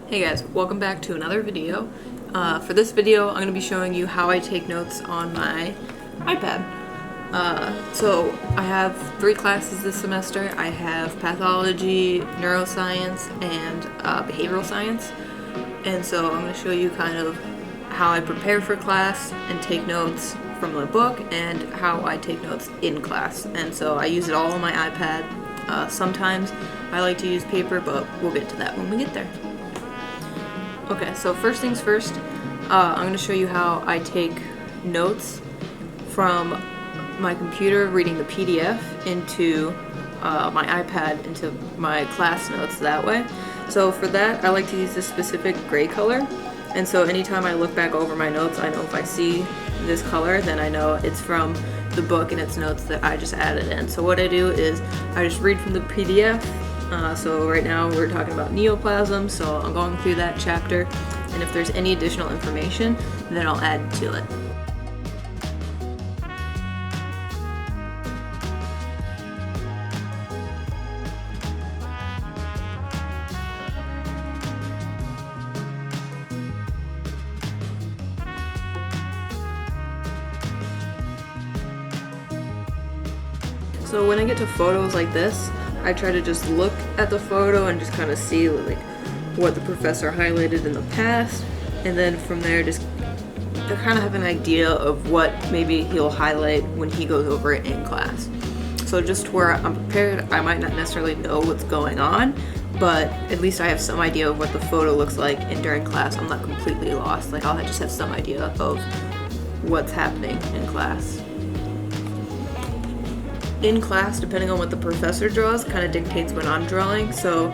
Hey guys, welcome back to another video. For this video, I'm going to be showing you how I take notes on my iPad. So I have 3 classes this semester. I have pathology, neuroscience, and behavioral science. And so I'm going to show you kind of how I prepare for class and take notes from the book and how I take notes in class. And so I use it all on my iPad. Sometimes I like to use paper, but we'll get to that when we get there. Okay, so first things first, I'm going to show you how I take notes from my computer, reading the PDF, into my iPad, into my class notes that way. So for that, I like to use this specific gray color, and so anytime I look back over my notes, I know if I see this color, then I know it's from the book and it's notes that I just added in. So what I do is I just read from the PDF. So right now we're talking about neoplasm, so I'm going through that chapter, and if there's any additional information, then I'll add to it. So when I get to photos like this, I try to just look at the photo and just kind of see like what the professor highlighted in the past, and then from there just kind of have an idea of what maybe he'll highlight when he goes over it in class. So just where I'm prepared, I might not necessarily know what's going on, but at least I have some idea of what the photo looks like, and during class I'm not completely lost. Like I'll just have some idea of what's happening in class. In class, depending on what the professor draws, kind of dictates what I'm drawing. So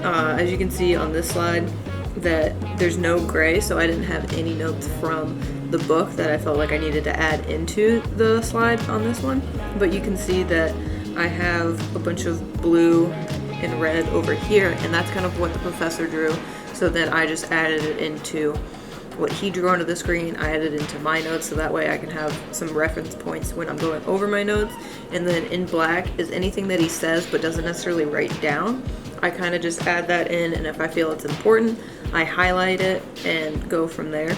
as you can see on this slide, that there's no gray, so I didn't have any notes from the book that I felt like I needed to add into the slide on this one. But you can see that I have a bunch of blue and red over here, and that's kind of what the professor drew. So then I just added it into what he drew onto the screen. I added into my notes, so that way I can have some reference points when I'm going over my notes. And then in black is anything that he says but doesn't necessarily write down. I kind of just add that in, and if I feel it's important, I highlight it and go from there.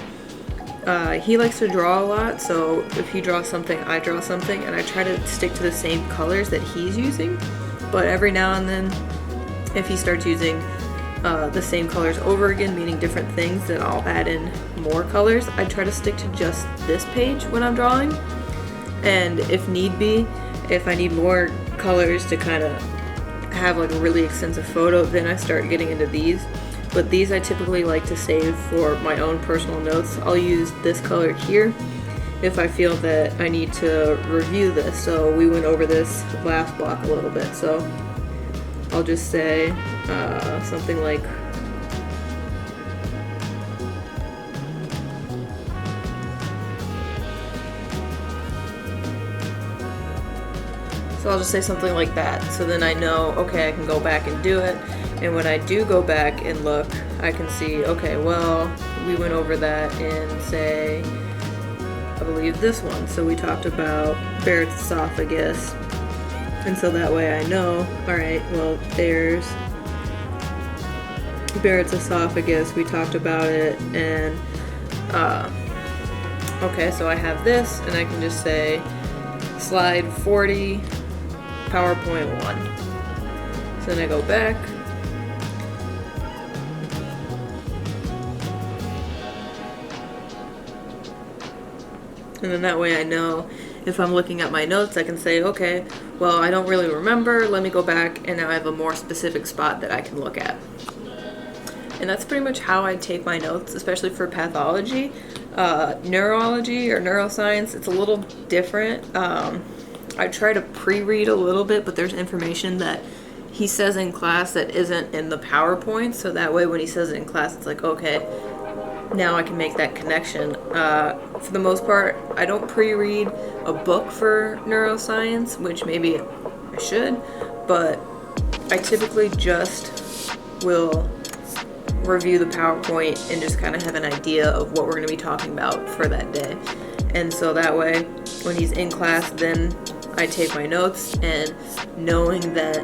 He likes to draw a lot, so if he draws something, I draw something, and I try to stick to the same colors that he's using. But every now and then, if he starts using the same colors over again, meaning different things, then I'll add in more colors. I try to stick to just this page when I'm drawing, and if need be, if I need more colors to kind of have like a really extensive photo, then I start getting into these. But these I typically like to save for my own personal notes. I'll use this color here if I feel that I need to review this. So we went over this last block a little bit, so I'll just say something like that. So then I know, okay, I can go back and do it. And when I do go back and look, I can see, okay, well, we went over that in, say, I believe this one. So we talked about Barrett's esophagus. And so that way I know, alright, well, there's Barrett's esophagus, we talked about it, and okay, so I have this, and I can just say slide 40, PowerPoint 1. So then I go back, and then that way I know if I'm looking at my notes, I can say, okay, well, I don't really remember, let me go back, and now I have a more specific spot that I can look at. And that's pretty much how I take my notes, especially for pathology. Neurology or neuroscience, it's a little different. I try to pre-read a little bit, but there's information that he says in class that isn't in the PowerPoint, so that way when he says it in class, it's like, okay, now I can make that connection. For the most part, I don't pre-read a book for neuroscience, which maybe I should, but I typically just will review the PowerPoint and just kind of have an idea of what we're going to be talking about for that day. And so that way, when he's in class, then I take my notes, and knowing that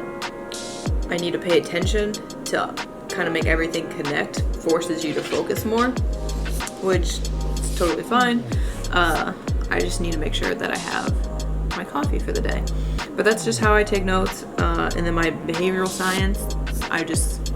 I need to pay attention to kind of make everything connect, forces you to focus more, which is totally fine. I just need to make sure that I have my coffee for the day. But that's just how I take notes. And then my behavioral science, I just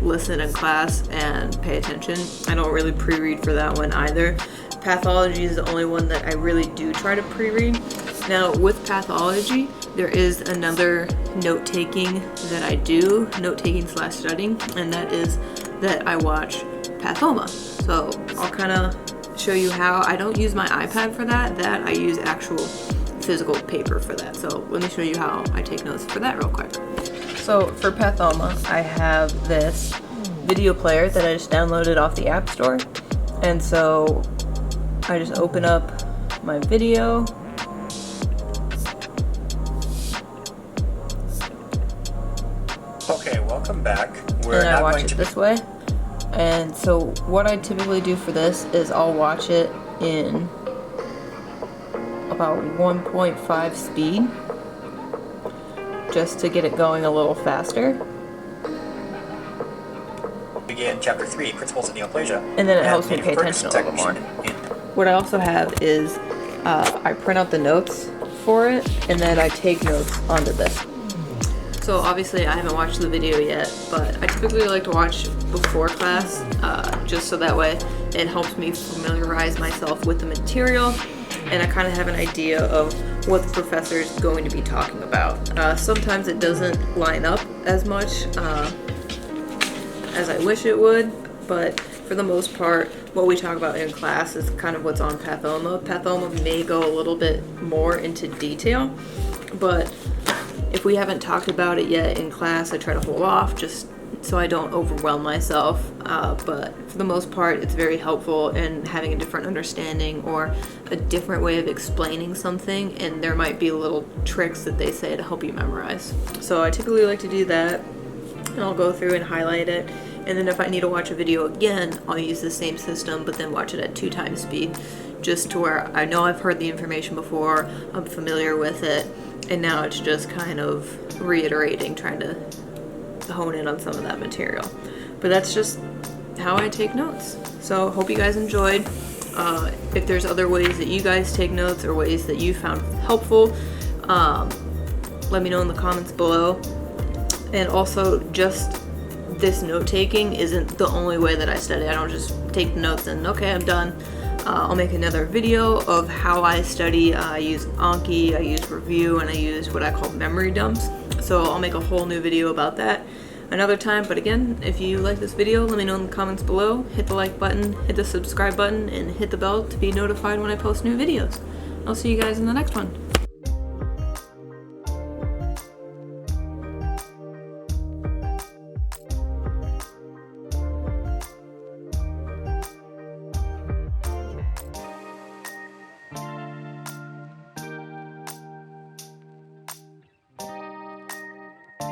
listen in class and pay attention. I don't really pre-read for that one either. Pathology is the only one that I really do try to pre-read. Now with pathology, there is another note-taking that I do, note-taking / studying, and that is that I watch Pathoma. So I'll kind of show you how. I don't use my iPad for that. I use actual physical paper for that. So let me show you how I take notes for that real quick. So for Pathoma, I have this video player that I just downloaded off the App Store. And so I just open up my video. Okay, welcome back. And I watch it this way. And so what I typically do for this is I'll watch it in about 1.5 speed, just to get it going a little faster. Begin chapter 3, Principles of Neoplasia. And then it helps me pay attention a little more. What I also have is I print out the notes for it, and then I take notes onto this. So obviously I haven't watched the video yet, but I typically like to watch before class, just so that way it helps me familiarize myself with the material, and I kind of have an idea of what the professor is going to be talking about. Sometimes it doesn't line up as much as I wish it would, but for the most part, what we talk about in class is kind of what's on Pathoma. Pathoma may go a little bit more into detail, but if we haven't talked about it yet in class, I try to hold off just so I don't overwhelm myself. But for the most part, it's very helpful in having a different understanding or a different way of explaining something, and there might be little tricks that they say to help you memorize. So I typically like to do that, and I'll go through and highlight it. And then if I need to watch a video again, I'll use the same system, but then watch it at 2 times speed, just to where I know I've heard the information before, I'm familiar with it, and now it's just kind of reiterating, trying to hone in on some of that material. But that's just how I take notes. So hope you guys enjoyed. If there's other ways that you guys take notes or ways that you found helpful, let me know in the comments below. And also, just this note-taking isn't the only way that I study. I don't just take the notes and okay, I'm done. I'll make another video of how I study. I use Anki, I use Review, and I use what I call memory dumps. So I'll make a whole new video about that another time. But again, if you like this video, let me know in the comments below. Hit the like button, hit the subscribe button, and hit the bell to be notified when I post new videos. I'll see you guys in the next one.